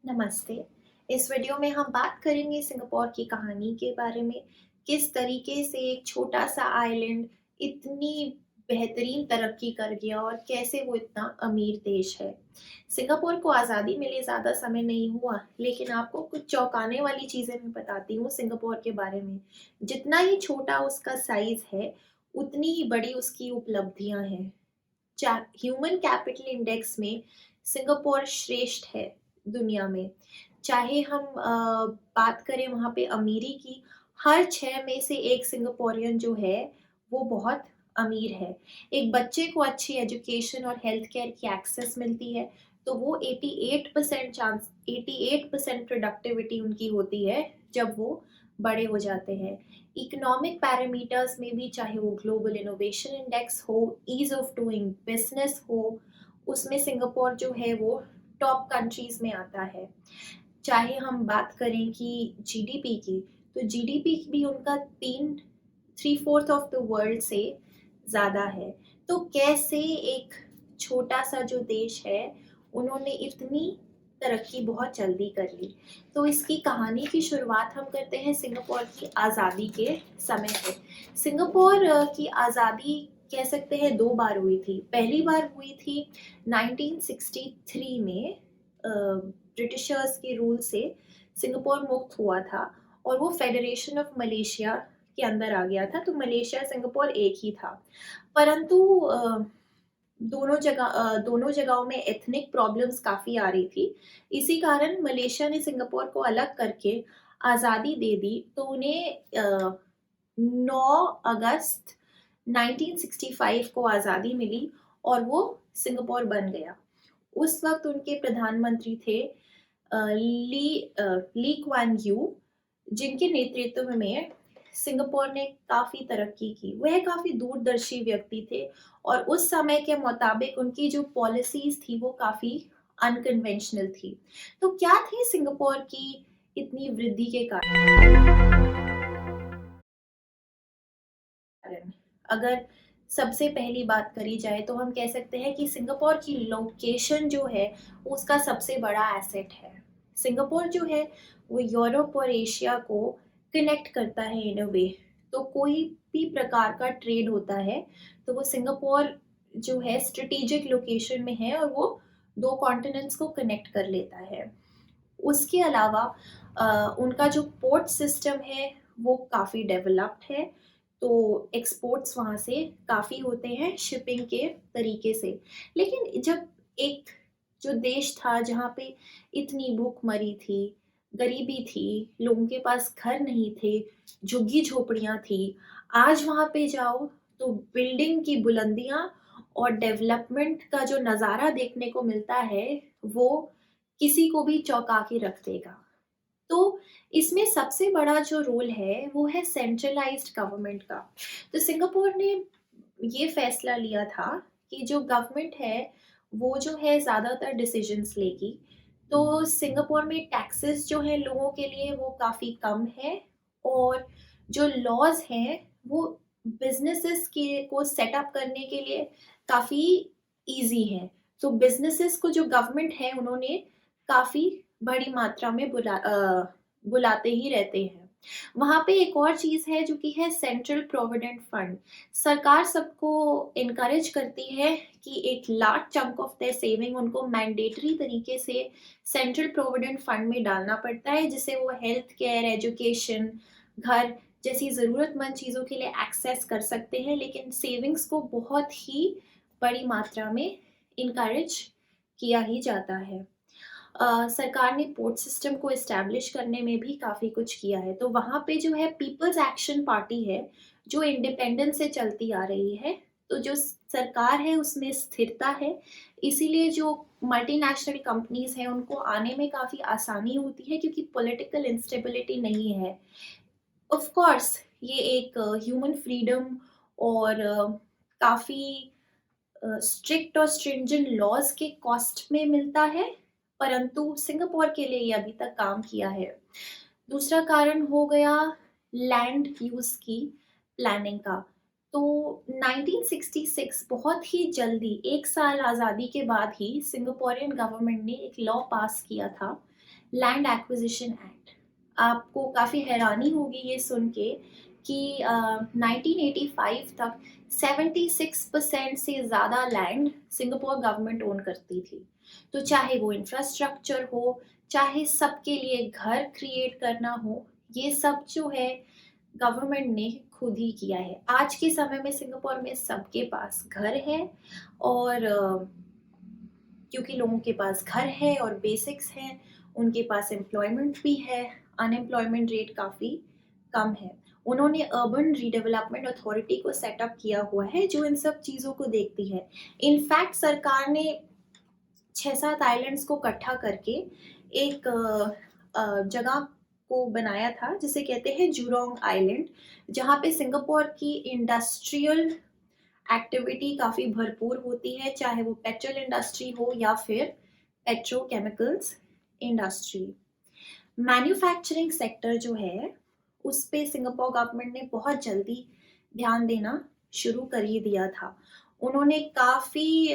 नमस्ते। इस वीडियो में हम बात करेंगे सिंगापुर की कहानी के बारे में, किस तरीके से एक छोटा-सा आइलैंड इतनी बेहतरीन तरक्की कर गया और कैसे वो इतना अमीर देश है। सिंगापुर को आज़ादी मिले ज़्यादा समय नहीं हुआ, लेकिन आपको कुछ चौंकाने वाली चीज़ें मैं बताती हूँ सिंगापुर के बारे में। जितना ही छोटा उसका साइज़ है, उतनी ही बड़ी उसकी उपलब्धियाँ हैं। चा ह्यूमन कैपिटल इंडेक्स में सिंगापुर श्रेष्ठ है दुनिया में। चाहे हम बात करें वहाँ पे अमीरी की, हर 6 में से 1 सिंगापुरियन जो है, वो बहुत अमीर है। एक बच्चे को अच्छी एजुकेशन और हेल्थ केयर की एक्सेस मिलती है, तो वो 88% प्रोडक्टिविटी उनकी होती है, जब वो बड़े हो जाते हैं। इकोनॉमिक पैरामीटर्स में भी चाहे वो ग्लोबल इनोवेशन इंडेक्स हो, ईज़ ऑफ डूइंग बिज़नेस हो, उसमें सिंगापुर जो है वो टॉप कंट्रीज़ में आता है। चाहे हम बात करें कि जीडीपी की, तो जीडीपी भी उनका 3/4 ऑफ द वर्ल्ड से ज़्यादा है। तो कैसे एक छोटा-सा जो देश है, उन्होंने इतनी तरक्की बहुत जल्दी कर ली। तो इसकी कहानी की शुरुआत हम करते हैं सिंगापुर की आज़ादी के समय से। सिंगापुर की आज़ादी कह सकते हैं 2 बार हुई थी। पहली बार हुई थी 1963 में ब्रिटिशर्स के रूल से सिंगापुर मुक्त हुआ था और वो फेडरेशन ऑफ मलेशिया के अंदर आ गया था, तो मलेशिया सिंगापुर एक ही था। परंतु दोनों जगहों में एथनिक प्रॉब्लम्स काफ़ी आ रही थी। इसी कारण मलेशिया ने सिंगापुर को अलग करके आज़ादी दे दी, तो उन्हें 9 अगस्त 1965 को आज़ादी मिली और वो सिंगापुर बन गया। उस वक़्त उनके प्रधानमंत्री थे ली क्वान यू, जिनके नेतृत्व में सिंगापुर ने काफ़ी तरक्की की। वह काफ़ी दूरदर्शी व्यक्ति थे और उस समय के मुताबिक उनकी जो पॉलिसीज़ थी वो काफ़ी अनकन्वेंशनल थी। तो क्या थी सिंगापुर की इतनी वृद्धि के कारण? अगर सबसे पहली बात करी जाए तो हम कह सकते हैं कि सिंगापुर की लोकेशन जो है, वो उसका सबसे बड़ा एसेट है। सिंगापुर जो है, वो यूरोप और एशिया को कनेक्ट करता है इन अ वे। तो कोई भी प्रकार का ट्रेड होता है, तो वो सिंगापुर जो है स्ट्रैटेजिक लोकेशन में है और वो 2 कॉन्टिनेंट्स को कनेक्ट कर लेता है। उसके अलावा उनका जो पोर्ट सिस्टम है वो काफ़ी डेवलप्ड है, तो एक्सपोर्ट्स वहाँ से काफ़ी होते हैं शिपिंग के तरीके से। लेकिन जब एक जो देश था जहाँ पे इतनी भूखमरी थी, गरीबी थी, लोगों के पास घर नहीं थे, झुग्गी-झोपड़ियाँ थी, आज वहाँ पे जाओ तो बिल्डिंग की बुलंदियाँ और डेवलपमेंट का जो नज़ारा देखने को मिलता है, वो किसी को भी चौंका के रख देगा। तो इसमें सबसे बड़ा जो रोल है, वो है सेंट्रलाइज़्ड गवर्नमेंट का। तो सिंगापुर ने ये फैसला लिया था कि जो गवर्नमेंट है, वो जो है ज़्यादातर डिसीज़न्स लेगी। तो सिंगापुर में टैक्सेस जो हैं लोगों के लिए वो काफ़ी कम है और जो लॉज़ हैं, वो बिज़नेसेस के को सेट अप करने के लिए काफ़ी ईज़ी हैं। तो बिज़नेसेस को जो गवर्नमेंट है, उन्होंने काफ़ी बड़ी मात्रा में बुलाते ही रहते हैं। वहाँ पे एक और चीज़ है जो कि है सेंट्रल प्रोविडेंट फंड। सरकार सबको एनकरेज करती है कि एक large chunk of their saving उनको मैंडेटरी तरीके से सेंट्रल प्रोविडेंट फंड में डालना पड़ता है, जिससे वो हेल्थ केयर, एजुकेशन, घर जैसी ज़रूरतमंद चीज़ों के लिए एक्सेस कर सकते हैं। लेकिन सेविंग्स को बहुत ही बड़ी मात्रा में इनकरेज किया ही जाता है। सरकार ने पोर्ट सिस्टम को एस्टैब्लिश करने में भी काफ़ी कुछ किया है। तो वहाँ पे जो है पीपल्स एक्शन पार्टी है, जो इंडिपेंडेंस से चलती आ रही है। तो जो सरकार है उसमें स्थिरता है, इसीलिए जो मल्टीनेशनल कंपनीज़ हैं उनको आने में काफ़ी आसानी होती है क्योंकि पॉलिटिकल इंस्टेबिलिटी नहीं है। ऑफ कोर्स ये एक ह्यूमन फ्रीडम और काफ़ी स्ट्रिक्ट और स्ट्रिंजेंट लॉज़ के कॉस्ट में मिलता है, परंतु सिंगापुर के लिए ये अभी तक काम किया है। दूसरा कारण हो गया लैंड यूज़ की प्लानिंग का। तो 1966 बहुत ही जल्दी 1 साल आज़ादी के बाद ही सिंगापुरियन गवर्नमेंट ने एक लॉ पास किया था लैंड एक्विजिशन एक्ट। आपको काफ़ी हैरानी होगी ये सुन के कि 1985 तक 76% से ज़्यादा लैंड सिंगापुर गवर्नमेंट ओन करती थी। तो चाहे वो इंफ्रास्ट्रक्चर हो, चाहे सबके लिए घर क्रिएट करना हो, ये सब जो है गवर्नमेंट ने खुद ही किया है। आज के समय में सिंगापुर में सबके पास घर है, और क्योंकि लोगों के पास घर है और बेसिक्स हैं, उनके पास एम्प्लॉयमेंट भी है, अनएम्प्लॉयमेंट रेट काफ़ी कम है। उन्होंने अर्बन रीडेवलपमेंट अथॉरिटी को सेटअप किया हुआ है जो इन सब चीज़ों को देखती है। इनफैक्ट सरकार ने 6-7 आइलैंड्स को इकट्ठा करके एक जगह को बनाया था जिसे कहते हैं जूरोंग आइलैंड, जहाँ पे सिंगापुर की इंडस्ट्रियल एक्टिविटी काफ़ी भरपूर होती है, चाहे वो पेट्रोल इंडस्ट्री हो या फिर पेट्रोकेमिकल्स इंडस्ट्री। मैन्युफैक्चरिंग सेक्टर जो है उस पे सिंगापुर गवर्नमेंट ने बहुत जल्दी ध्यान देना शुरू कर ही दिया था। उन्होंने काफ़ी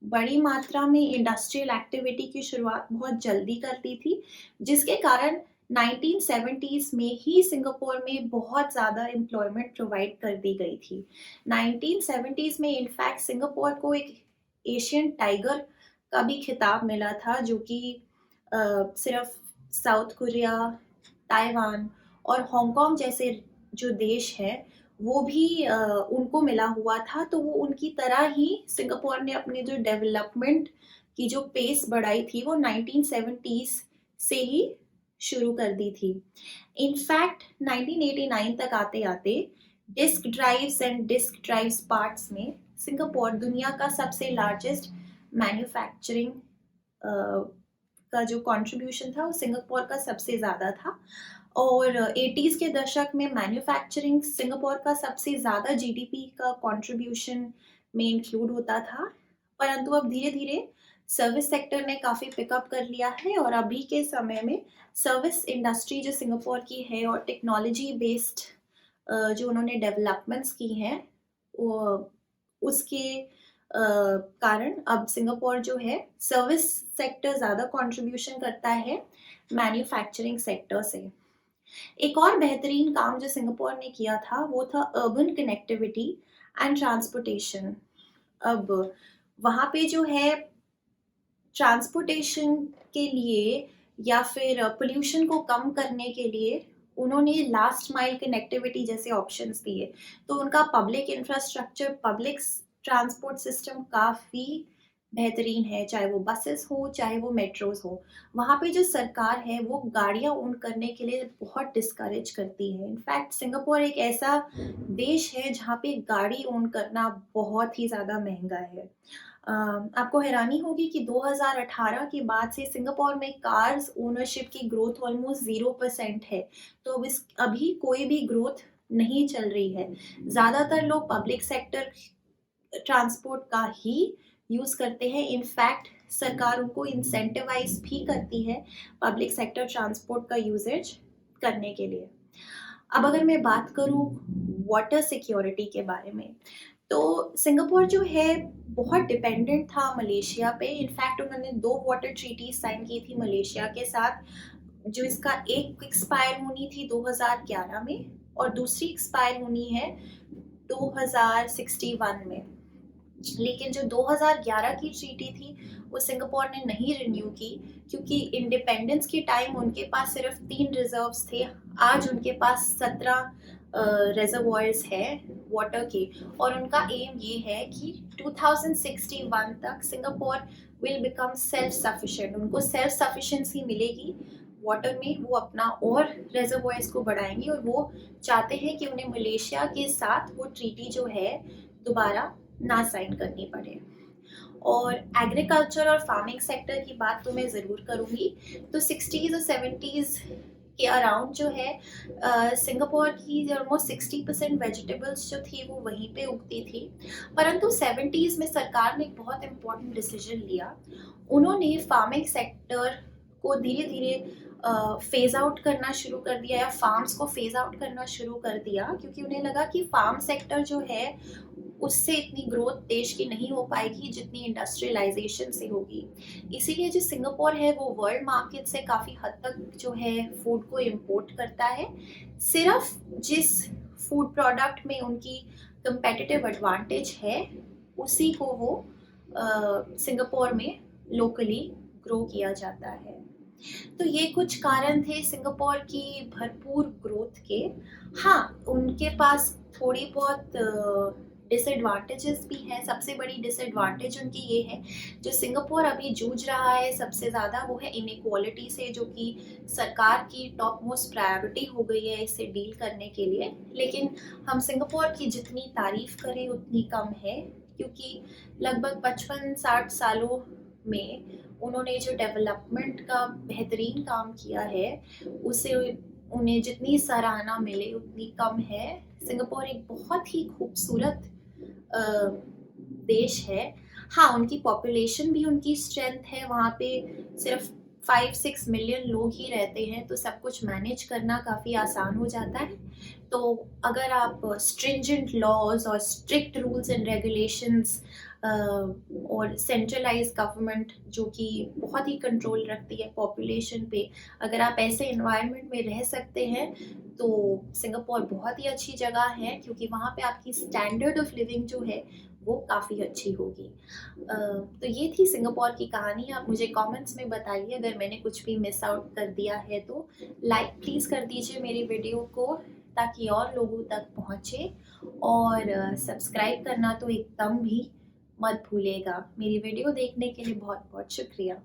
बड़ी मात्रा में इंडस्ट्रियल एक्टिविटी की शुरुआत बहुत जल्दी कर दी थी, जिसके कारण 1970s में ही सिंगापुर में बहुत ज़्यादा एम्प्लॉयमेंट प्रोवाइड कर दी गई थी। 1970s में इनफैक्ट सिंगापुर को एक एशियन टाइगर का भी खिताब मिला था, जो कि सिर्फ साउथ कोरिया, ताइवान और हांगकांग जैसे जो देश हैं वो भी उनको मिला हुआ था। तो वो उनकी तरह ही सिंगापुर ने अपने जो डेवलपमेंट की जो पेस बढ़ाई थी वो 1970s से ही शुरू कर दी थी। इनफैक्ट 1989 तक आते आते disk drives and disk drives parts में सिंगापुर दुनिया का सबसे लार्जेस्ट मैन्युफैक्चरिंग का जो कंट्रीब्यूशन था वो सिंगापुर का सबसे ज़्यादा था। और 80s के दशक में मैन्युफैक्चरिंग सिंगापुर का सबसे ज़्यादा जीडीपी का कंट्रीब्यूशन में इंक्लूड होता था। परंतु अब धीरे धीरे सर्विस सेक्टर ने काफ़ी पिकअप कर लिया है, और अभी के समय में सर्विस इंडस्ट्री जो सिंगापुर की है और टेक्नोलॉजी बेस्ड जो उन्होंने डेवलपमेंट्स की हैं उसके कारण अब सिंगापुर जो है सर्विस सेक्टर ज़्यादा कंट्रीब्यूशन करता है मैन्युफैक्चरिंग सेक्टर से। एक और बेहतरीन काम जो सिंगापुर ने किया था वो था अर्बन कनेक्टिविटी एंड ट्रांसपोर्टेशन। अब वहाँ पे जो है ट्रांसपोर्टेशन के लिए या फिर पोल्यूशन को कम करने के लिए उन्होंने लास्ट माइल कनेक्टिविटी जैसे ऑप्शंस दिए। तो उनका public infrastructure, public transport system काफ़ी बेहतरीन है, चाहे वो बसेस हो चाहे वो मेट्रोज हो। वहाँ पे जो सरकार है वो गाड़ियाँ ओन करने के लिए बहुत डिस्करेज करती है। इनफैक्ट सिंगापुर एक ऐसा देश है जहाँ पे गाड़ी ओन करना बहुत ही ज़्यादा महंगा है। आपको हैरानी होगी कि 2018 के बाद से सिंगापुर में कार्स ओनरशिप की ग्रोथ ऑलमोस्ट 0% है। तो अब अभी कोई भी ग्रोथ नहीं चल रही है। ज़्यादातर लोग पब्लिक सेक्टर ट्रांसपोर्ट का ही यूज़ करते हैं। इनफैक्ट सरकार उनको इंसेंटिवाइज भी करती है पब्लिक सेक्टर ट्रांसपोर्ट का यूजेज करने के लिए। अब अगर मैं बात करूँ वाटर सिक्योरिटी के बारे में, तो सिंगापुर जो है बहुत डिपेंडेंट था मलेशिया पे। इनफैक्ट उन्होंने 2 वाटर ट्रीटी साइन की थी मलेशिया के साथ, जो इसका एक एक्सपायर होनी थी 2011 में और दूसरी एक्सपायर होनी है 2061 में। लेकिन जो 2011 की ट्रीटी थी वो सिंगापुर ने नहीं रिन्यू की, क्योंकि इंडिपेंडेंस के टाइम उनके पास सिर्फ 3 रिजर्व्स थे। आज उनके पास 17 रिजर्वॉयर्स है वाटर के, और उनका एम ये है कि 2061 तक Singapore will become self sufficient. उनको सेल्फ सफिशिएंसी मिलेगी वाटर में, वो अपना और रिजर्वॉयर्स को बढ़ाएंगे, और वो चाहते हैं कि उन्हें मलेशिया के साथ वो ट्रीटी जो है दोबारा ना साइन करनी पड़े। और एग्रीकल्चर और फार्मिंग सेक्टर की बात तो मैं ज़रूर करूँगी। तो 60s और 70s के अराउंड जो है सिंगापुर की ऑलमोस्ट 60% वेजिटेबल्स जो थी वो वहीं पे उगती थी। परंतु 70s में सरकार ने एक बहुत इम्पोर्टेंट डिसीजन लिया। उन्होंने फार्मिंग सेक्टर को धीरे धीरे फेज आउट करना शुरू कर दिया, या फार्म्स को फेज आउट करना शुरू कर दिया, क्योंकि उन्हें लगा कि फार्म सेक्टर जो है उससे इतनी ग्रोथ देश की नहीं हो पाएगी जितनी इंडस्ट्रियलाइजेशन से होगी। इसीलिए जो सिंगापुर है वो वर्ल्ड मार्केट से काफ़ी हद तक जो है फूड को इम्पोर्ट करता है। सिर्फ जिस फूड प्रोडक्ट में उनकी कंपेटिटिव एडवांटेज है उसी को वो सिंगापुर में लोकली ग्रो किया जाता है। तो ये कुछ कारण थे सिंगापुर की भरपूर ग्रोथ के। हाँ, उनके पास थोड़ी बहुत डिसएडवांटेजेस भी हैं। सबसे बड़ी डिसएडवांटेज उनकी ये है, जो सिंगापुर अभी जूझ रहा है सबसे ज़्यादा, वो है इनइक्वालिटी से, जो कि सरकार की टॉप मोस्ट प्रायोरिटी हो गई है इससे डील करने के लिए। लेकिन हम सिंगापुर की जितनी तारीफ़ करें उतनी कम है, क्योंकि लगभग 55-60 सालों में उन्होंने जो डेवलपमेंट का बेहतरीन काम किया है, उसे उन्हें जितनी सराहना मिले उतनी कम है। सिंगापुर एक बहुत ही खूबसूरत अ, देश है। हाँ, उनकी पॉपुलेशन भी उनकी स्ट्रेंथ है, वहाँ पे सिर्फ 5-6 मिलियन लोग ही रहते हैं, तो सब कुछ मैनेज करना काफ़ी आसान हो जाता है। तो अगर आप स्ट्रिंजेंट लॉज और स्ट्रिक्ट रूल्स एंड रेगुलेशंस और सेंट्रलाइज्ड गवर्नमेंट जो कि बहुत ही कंट्रोल रखती है पॉपुलेशन पे, अगर आप ऐसे एनवायरनमेंट में रह सकते हैं तो सिंगापुर बहुत ही अच्छी जगह है, क्योंकि वहाँ पे आपकी स्टैंडर्ड ऑफ लिविंग जो है वो काफ़ी अच्छी होगी। तो ये थी सिंगापुर की कहानी। आप मुझे कमेंट्स में बताइए अगर मैंने कुछ भी मिस आउट कर दिया है तो। लाइक प्लीज़ कर दीजिए मेरी वीडियो को, ताकि और लोगों तक पहुँचे, और सब्सक्राइब करना तो एकदम भी मत भूलिएगा। मेरी वीडियो देखने के लिए बहुत बहुत शुक्रिया।